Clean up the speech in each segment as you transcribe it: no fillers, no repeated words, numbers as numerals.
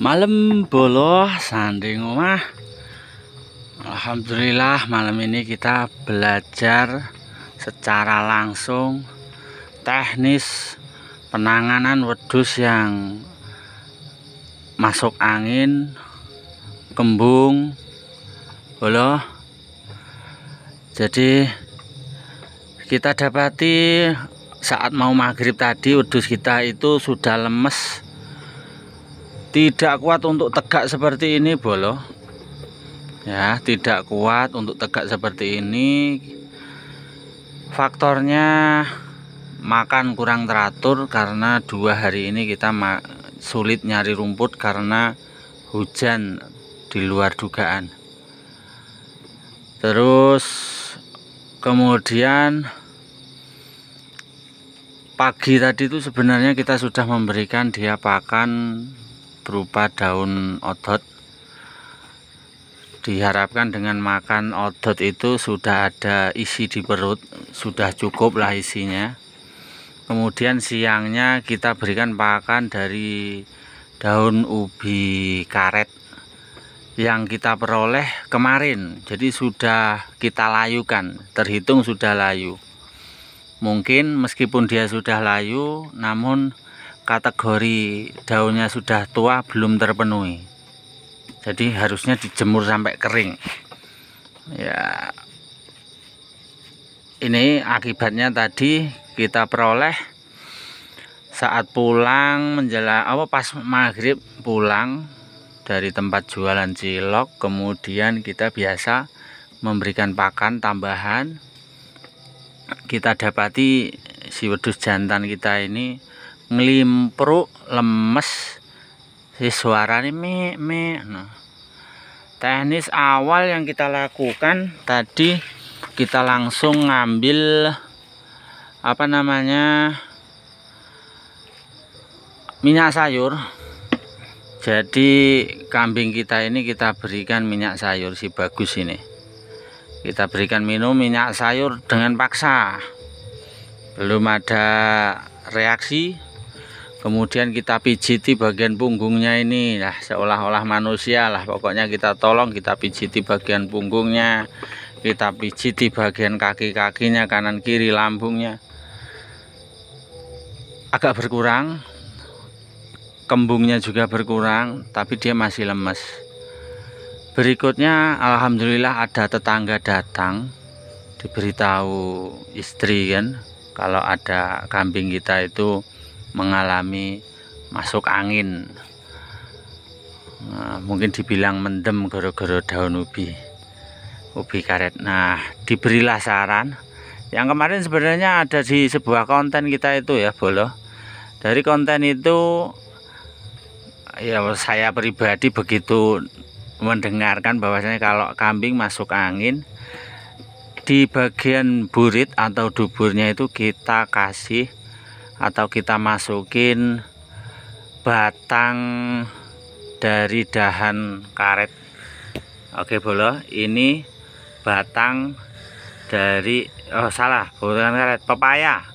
Malam boloh sanding omah. Alhamdulillah malam ini kita belajar secara langsung teknis penanganan wedhus yang masuk angin, kembung, boloh. Jadi kita dapati saat mau maghrib tadi wedhus kita itu sudah lemes, tidak kuat untuk tegak seperti ini boloh ya, tidak kuat untuk tegak seperti ini. Faktornya makan kurang teratur karena 2 hari ini kita sulit nyari rumput karena hujan di luar dugaan. Terus kemudian pagi tadi itu sebenarnya kita sudah memberikan dia pakan berupa daun odot. Diharapkan dengan makan odot itu sudah ada isi di perut, sudah cukup lah isinya. Kemudian siangnya kita berikan pakan dari daun ubi karet yang kita peroleh kemarin, jadi sudah kita layukan, terhitung sudah layu. Mungkin meskipun dia sudah layu, namun kategori daunnya sudah tua belum terpenuhi, jadi harusnya dijemur sampai kering ya. Ini akibatnya tadi kita peroleh saat pulang menjelang pas maghrib pulang dari tempat jualan cilok. Kemudian kita biasa memberikan pakan tambahan. Kita dapati si wedhus jantan kita ini ngelimpruk, lemes, si suaranya me. Nah, teknis awal yang kita lakukan tadi, kita langsung ngambil minyak sayur. Jadi kambing kita ini kita berikan minyak sayur, si bagus ini kita berikan minum minyak sayur dengan paksa, belum ada reaksi. Kemudian kita pijiti bagian punggungnya ini, nah seolah-olah manusia lah, pokoknya kita tolong, kita pijiti bagian punggungnya, kita pijiti bagian kaki-kakinya, kanan kiri, lambungnya. Agak berkurang, kembungnya juga berkurang, tapi dia masih lemes. Berikutnya alhamdulillah ada tetangga datang, diberitahu istri kan kalau ada kambing kita itu mengalami masuk angin. Nah, mungkin dibilang mendem gara-gara daun ubi karet. Nah, diberilah saran yang kemarin sebenarnya ada di sebuah konten kita itu ya boloh. Dari konten itu ya saya pribadi begitu mendengarkan bahwasanya kalau kambing masuk angin, di bagian burit atau duburnya itu kita kasih atau kita masukin batang dari dahan karet. Oke boloh, ini batang dari bukan karet, pepaya,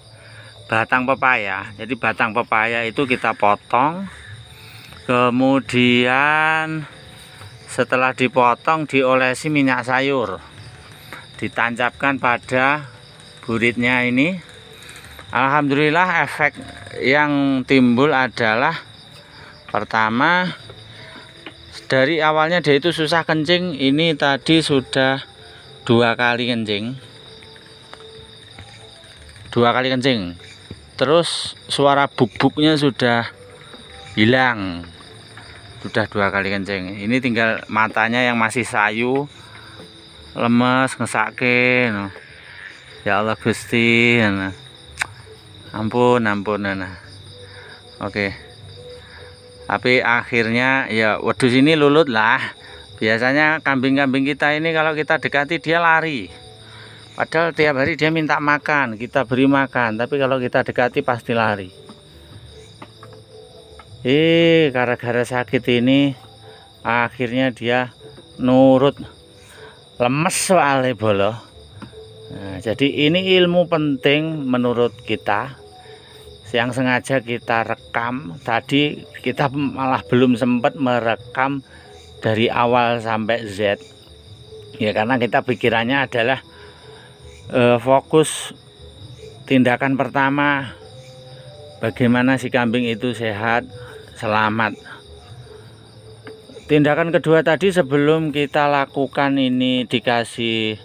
batang pepaya. Jadi batang pepaya itu kita potong, kemudian setelah dipotong diolesi minyak sayur, ditancapkan pada buritnya ini. Alhamdulillah efek yang timbul adalah, pertama, dari awalnya dia itu susah kencing, ini tadi sudah 2 kali kencing. Terus suara buk-buknya sudah hilang, sudah 2 kali kencing. Ini tinggal matanya yang masih sayu, lemes, ngesake. Ya Allah Gusti, ampun. Nah. Oke. Tapi akhirnya ya wedhus ini lulut lah. Biasanya kambing-kambing kita ini kalau kita dekati dia lari, padahal tiap hari dia minta makan, kita beri makan, tapi kalau kita dekati pasti lari. Gara-gara sakit ini akhirnya dia nurut, lemes soalnya boloh. Nah, jadi ini ilmu penting menurut kita. yang sengaja kita rekam. Tadi kita malah belum sempat merekam dari awal sampai Z ya, karena kita pikirannya adalah fokus tindakan pertama, bagaimana si kambing itu sehat selamat. Tindakan kedua tadi, sebelum kita lakukan ini, dikasih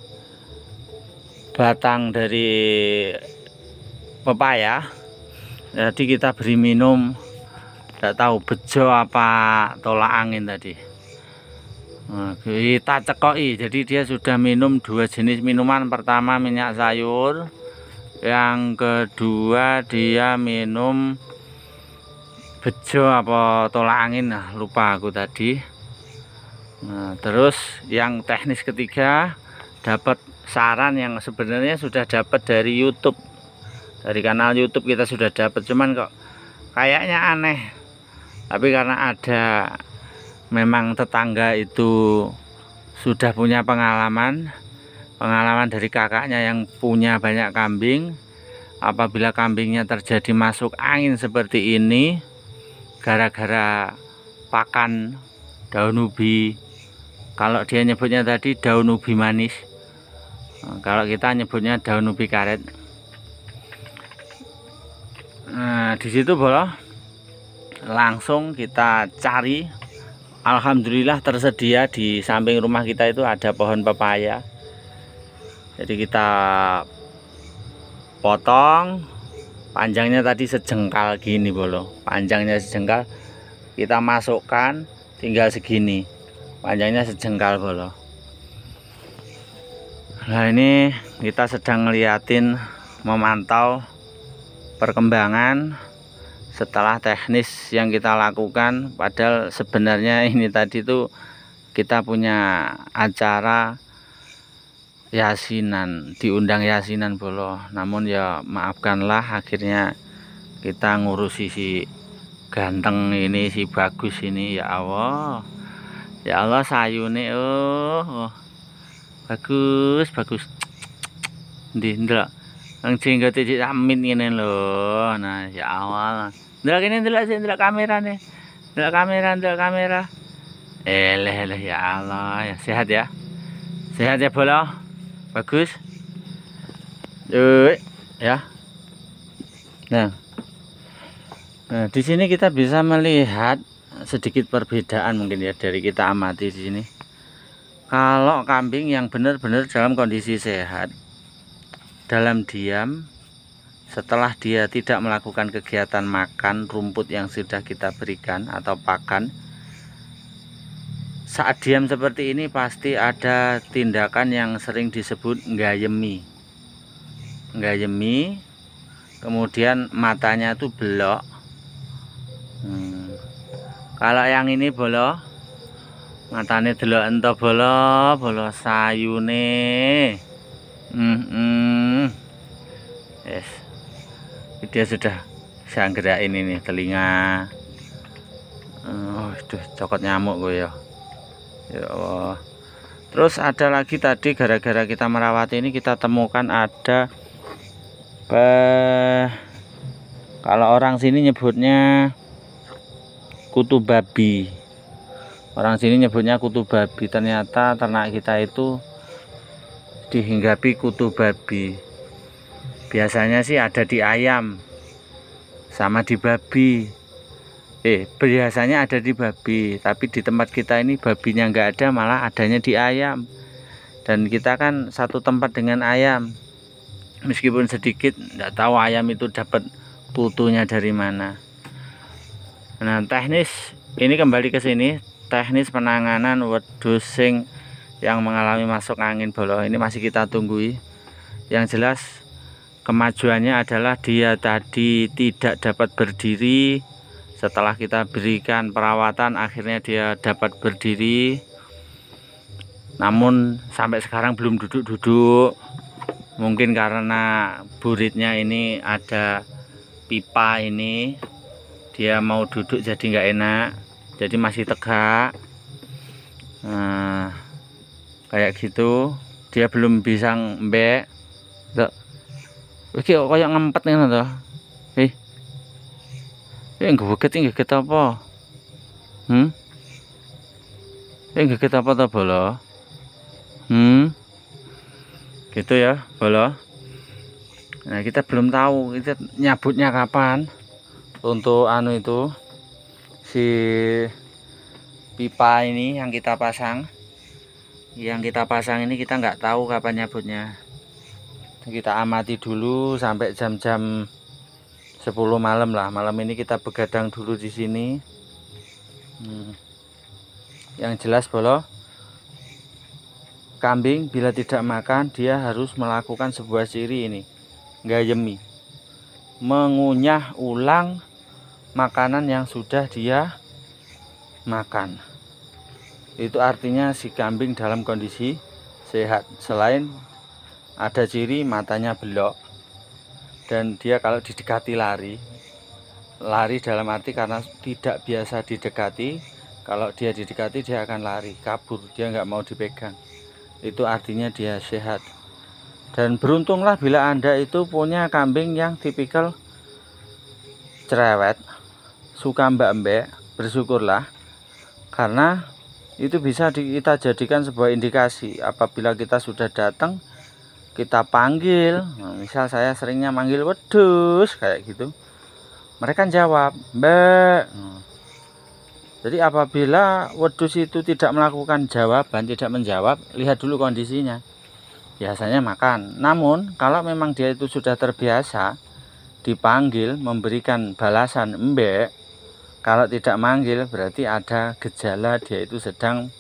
batang dari pepaya, jadi kita beri minum, tidak tahu bejo apa tolak angin tadi. Nah, kita cekoki, jadi dia sudah minum 2 jenis minuman. Pertama minyak sayur, yang kedua dia minum bejo apa tolak angin, nah lupa aku tadi. Nah, terus yang teknis ketiga, dapat saran yang sebenarnya sudah dapat dari YouTube, dari kanal YouTube kita sudah dapat, cuman kok kayaknya aneh. Tapi karena ada memang tetangga itu sudah punya pengalaman dari kakaknya yang punya banyak kambing, apabila kambingnya terjadi masuk angin seperti ini gara-gara pakan daun ubi, kalau dia nyebutnya tadi daun ubi manis, kalau kita nyebutnya daun ubi karet. Nah, di situ bolo langsung kita cari. Alhamdulillah tersedia di samping rumah kita itu ada pohon pepaya. Jadi kita potong, panjangnya tadi sejengkal gini bolo, panjangnya sejengkal, kita masukkan tinggal segini, panjangnya sejengkal bolo. Nah, ini kita sedang ngeliatin, memantau perkembangan setelah teknis yang kita lakukan. Padahal sebenarnya ini tadi tuh kita punya acara yasinan, diundang yasinan bolo, namun ya maafkanlah, akhirnya kita ngurusi si ganteng ini, si bagus ini. Ya Allah, ya Allah, sayune bagus ndelok nang jenggote cek amin ngene lho. Nah, ya Allah, ndelok kene, ndelok kamerane, ndelok kamera. Eleh ya Allah, ya sehat ya bolo, bagus ya. Nah, di sini kita bisa melihat sedikit perbedaan mungkin ya, dari kita amati di sini. Kalau kambing yang benar-benar dalam kondisi sehat, dalam diam, setelah dia tidak melakukan kegiatan makan rumput yang sudah kita berikan atau pakan, saat diam seperti ini pasti ada tindakan yang sering disebut nggayemi, kemudian matanya tuh belok. Kalau yang ini bolo, matanya delok ento bolo sayune. Yes, dia sudah bisa gerakin ini telinga. Aduh, cokot nyamuk gue ya. Ya Allah. Terus ada lagi tadi, gara-gara kita merawat ini, kita temukan ada kalau orang sini nyebutnya kutu babi. Orang sini nyebutnya kutu babi. Ternyata ternak kita itu dihinggapi kutu babi. Biasanya sih ada di ayam sama di babi. Biasanya ada di babi, tapi di tempat kita ini babinya nggak ada, malah adanya di ayam. Dan kita kan satu tempat dengan ayam, meskipun sedikit, nggak tahu ayam itu dapat putunya dari mana. Nah, teknis ini kembali ke sini, teknis penanganan wedhus sing yang mengalami masuk angin bolo ini masih kita tunggui. Yang jelas kemajuannya adalah dia tadi tidak dapat berdiri. Setelah kita berikan perawatan, akhirnya dia dapat berdiri, namun sampai sekarang belum duduk-duduk. Mungkin karena buritnya ini ada pipa ini, dia mau duduk jadi nggak enak, jadi masih tegak. Nah, kayak gitu, dia belum bisa mbek. Oke, kayak ngempet nih toh. Ngeget apa? Ngeget apa to, Bolo? Gitu ya, Bolo. Nah, kita belum tahu kita nyabutnya kapan untuk anu itu si pipa ini yang kita pasang. Yang kita pasang ini kita nggak tahu kapan nyabutnya. Kita amati dulu sampai jam-jam 10 malam lah. Malam ini kita begadang dulu di sini. Yang jelas, Bolo, kambing bila tidak makan dia harus melakukan sebuah ciri ini, gayemi, mengunyah ulang makanan yang sudah dia makan. Itu artinya si kambing dalam kondisi sehat. Selain ada ciri matanya belok dan dia kalau didekati lari dalam arti karena tidak biasa didekati. Kalau dia didekati dia akan lari kabur, dia nggak mau dipegang. Itu artinya dia sehat. Dan beruntunglah bila Anda itu punya kambing yang tipikal cerewet, suka mbak-mbak, bersyukurlah, karena itu bisa kita jadikan sebuah indikasi. Apabila kita sudah datang, kita panggil, nah, misal saya seringnya manggil wedus kayak gitu, mereka jawab mbak. Jadi apabila wedus itu tidak melakukan jawaban, tidak menjawab, lihat dulu kondisinya, biasanya makan. Namun kalau memang dia itu sudah terbiasa dipanggil memberikan balasan mbak, kalau tidak manggil berarti ada gejala dia itu sedang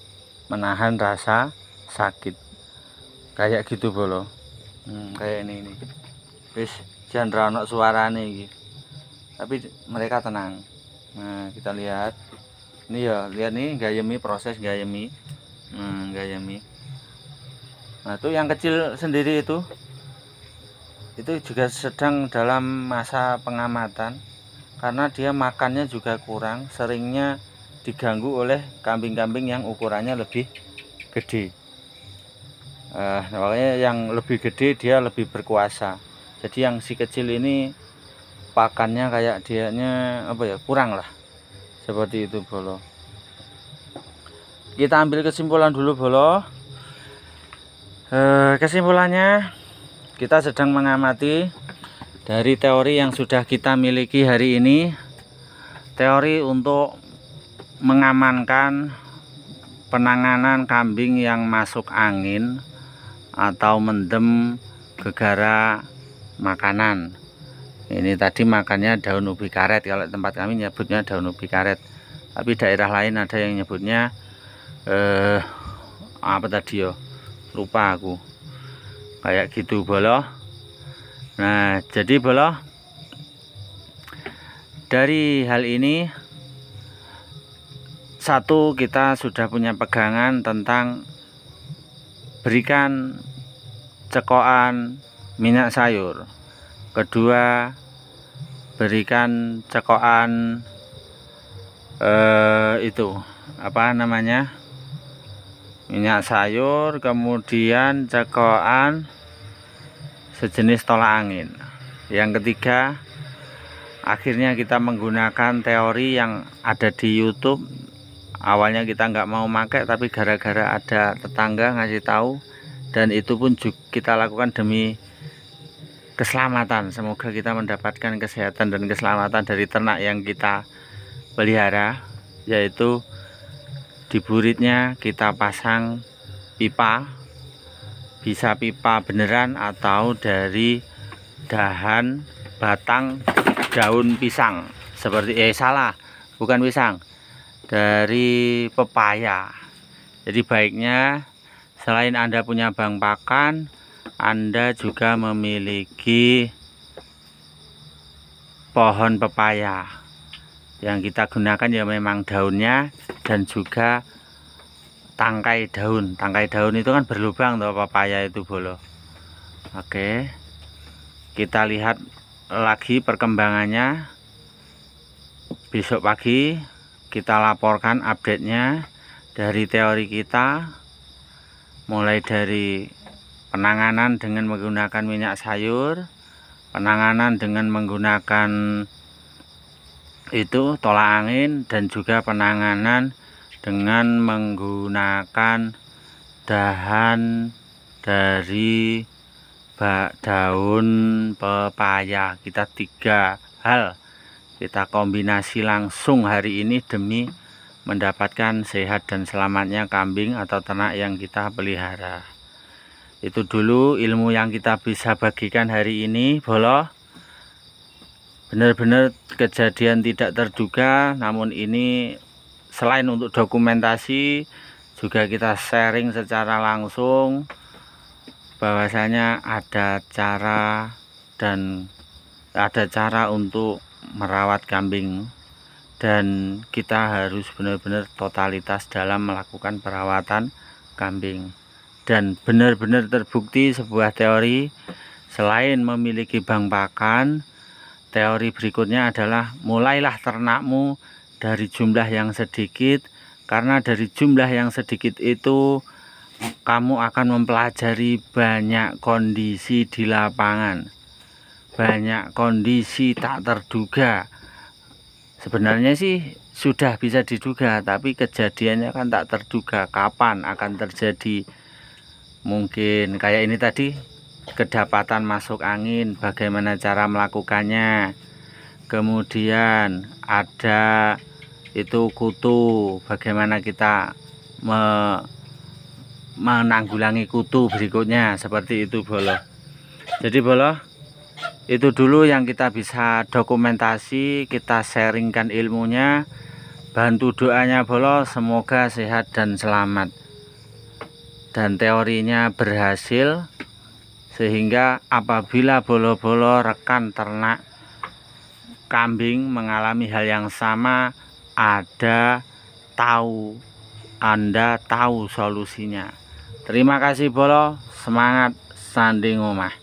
menahan rasa sakit kayak gitu, Bolo. Kayak ini wis jan ra ono suarane iki, tapi mereka tenang. Nah, kita lihat ini ya, lihat nih gayemi, proses gayemi. Gayemi. Nah, itu yang kecil sendiri itu juga sedang dalam masa pengamatan karena dia makannya juga kurang, seringnya diganggu oleh kambing-kambing yang ukurannya lebih gede. Makanya yang lebih gede dia lebih berkuasa. Jadi yang si kecil ini pakannya kayak dianya apa ya, kurang lah, seperti itu, Bolo. Kita ambil kesimpulan dulu, Bolo. Kesimpulannya kita sedang mengamati dari teori yang sudah kita miliki hari ini, teori untuk mengamankan penanganan kambing yang masuk angin atau mendem gegara makanan. Ini tadi makannya daun ubi karet, kalau tempat kami nyebutnya daun ubi karet, tapi daerah lain ada yang nyebutnya apa tadi yo, lupa aku, kayak gitu, Bolo. Nah, jadi Bolo, dari hal ini satu, kita sudah punya pegangan tentang berikan cekokan minyak sayur. Kedua, berikan cekokan itu apa namanya, minyak sayur, kemudian cekokan sejenis tolak angin. Yang ketiga, akhirnya kita menggunakan teori yang ada di YouTube. Awalnya kita nggak mau pakai, tapi gara-gara ada tetangga ngasih tahu, dan itu pun juga kita lakukan demi keselamatan. Semoga kita mendapatkan kesehatan dan keselamatan dari ternak yang kita pelihara, yaitu di buritnya kita pasang pipa, bisa pipa beneran atau dari dahan batang daun pisang, seperti salah, bukan pisang, dari pepaya. Jadi baiknya selain Anda punya bank pakan, Anda juga memiliki pohon pepaya. Yang kita gunakan ya memang daunnya dan juga tangkai daun. Tangkai daun itu kan berlubang tuh pepaya itu, Bolo. Oke, kita lihat lagi perkembangannya besok pagi. Kita laporkan update-nya dari teori kita, mulai dari penanganan dengan menggunakan minyak sayur, penanganan dengan menggunakan itu tolak angin dan juga penanganan dengan menggunakan dahan dari daun pepaya. Kita 3 hal kita kombinasi langsung hari ini demi mendapatkan sehat dan selamatnya kambing atau ternak yang kita pelihara. Itu dulu ilmu yang kita bisa bagikan hari ini, Bolo. Benar-benar kejadian tidak terduga, namun ini selain untuk dokumentasi juga kita sharing secara langsung bahwasanya ada cara untuk merawat kambing, dan kita harus benar-benar totalitas dalam melakukan perawatan kambing. Dan benar-benar terbukti sebuah teori, selain memiliki bank pakan, teori berikutnya adalah mulailah ternakmu dari jumlah yang sedikit, karena dari jumlah yang sedikit itu kamu akan mempelajari banyak kondisi di lapangan, banyak kondisi tak terduga. Sebenarnya sih sudah bisa diduga, tapi kejadiannya kan tak terduga kapan akan terjadi. Mungkin kayak ini tadi, kedapatan masuk angin, bagaimana cara melakukannya. Kemudian ada itu kutu, bagaimana kita menanggulangi kutu berikutnya, seperti itu, Bolo. Jadi Bolo, itu dulu yang kita bisa dokumentasi, kita sharingkan ilmunya. Bantu doanya, Bolo, semoga sehat dan selamat dan teorinya berhasil, sehingga apabila Bolo-bolo rekan ternak kambing mengalami hal yang sama, Anda tahu solusinya. Terima kasih, Bolo. Semangat sanding omah.